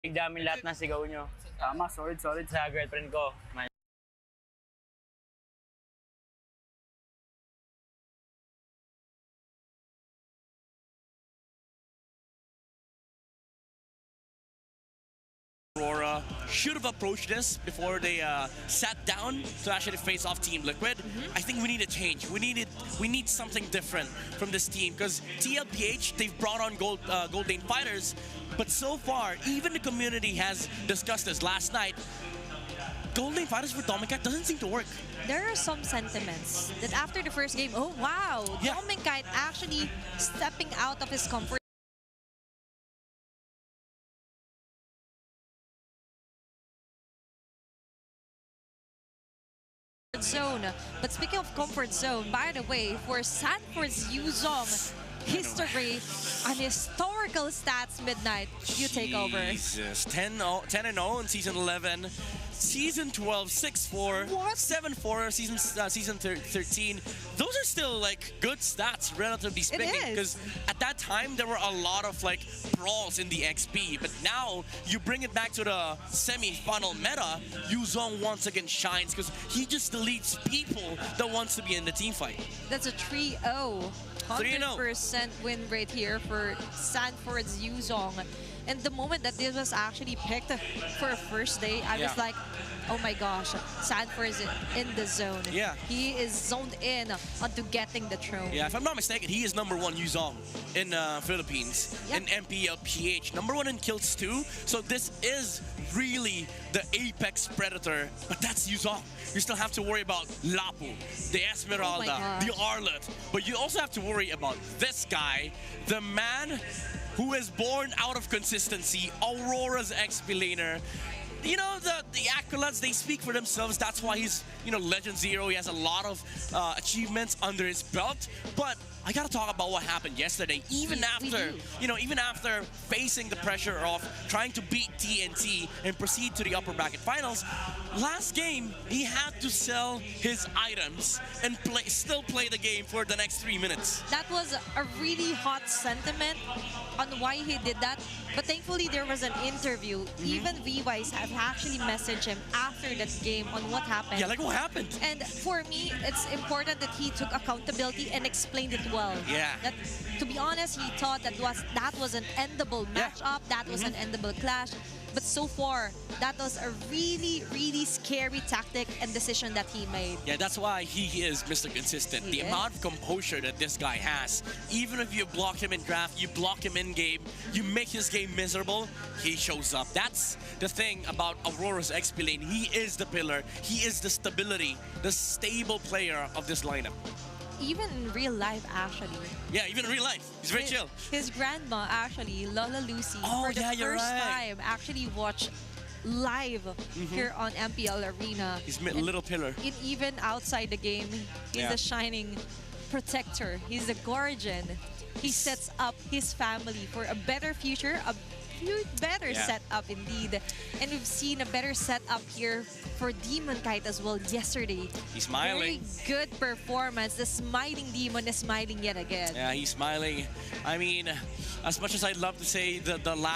Igdamin lahat ng sigaw nyo. Tama, solid. Sa girlfriend ko. Aurora should have approached this before they sat down to actually face off Team Liquid. I think we need a change. We need something different from this team because TLPH, they've brought on Gold Lane fighters, but so far, even the community has discussed this last night. Gold Lane fighters for Domincat doesn't seem to work. There are some sentiments that after the first game, oh wow, Yeah. Domincat actually stepping out of his comfort zone. But speaking of comfort zone, by the way, for Sanford's Yuzong history, an historical stats midnight, you take over. Jesus, 10-0 in Season 11. Season 12, 6-4, What? 7-4, season 13. Those are still like good stats, relatively speaking. is. Because at that time there were a lot of like brawls in the XP, but now you bring it back to the semi-final meta. Yuzong once again shines because he just deletes people that wants to be in the team fight. That's a 3-0. 3-0. 100% win rate here for Sanford's Yuzong. And the moment that this was actually picked for a first day, I was like, oh my gosh, Sanford is in the zone. Yeah. He is zoned in onto getting the throne. Yeah, if I'm not mistaken, he is #1 Yuzong in Philippines, Yep. in Mpl Ph. #1 in kills too. So this is really the apex predator, but that's Yuzong. You still have to worry about Lapu, the Esmeralda, gosh. the Arlet, but you also have to worry about this guy, the man who is born out of consistency, Aurora's XP laner. You know, the accolades, they speak for themselves. That's why he's, Legend Zero. He has a lot of achievements under his belt. But I gotta talk about what happened yesterday. Even after facing the pressure of trying to beat TNT and proceed to the upper bracket finals, last game he had to sell his items and still play the game for the next 3 minutes. That was a really hot sentiment on why he did that. But thankfully, there was an interview. Even VYs have actually messaged him after that game on what happened. Yeah, like what happened? And for me, it's important that he took accountability and explained it well. Yeah. That, to be honest, he thought that was an endable matchup, that was an endable clash. But so far, that was a really, really scary tactic and decision that he made. Yeah, that's why he is Mr. Consistent. The amount of composure that this guy has, even if you block him in draft, you block him in game, you make his game miserable, he shows up. That's the thing about Aurora's XP lane. He is the pillar. He is the stability, the stable player of this lineup. Even in real life, actually. Yeah, even in real life. He's very chill. His grandma, actually, Lola Lucy, Oh, for the yeah, you're first right. time, actually watched live here on MPL Arena. He's a little pillar. Even outside the game, he's the shining protector. He's the guardian. He sets up his family for a better future, a better Yeah. setup indeed. And we've seen a better setup here for Demon Kite as well yesterday. He's smiling. Very good performance. The smiling Demon is smiling yet again. Yeah, he's smiling. I mean, as much as I'd love to say the last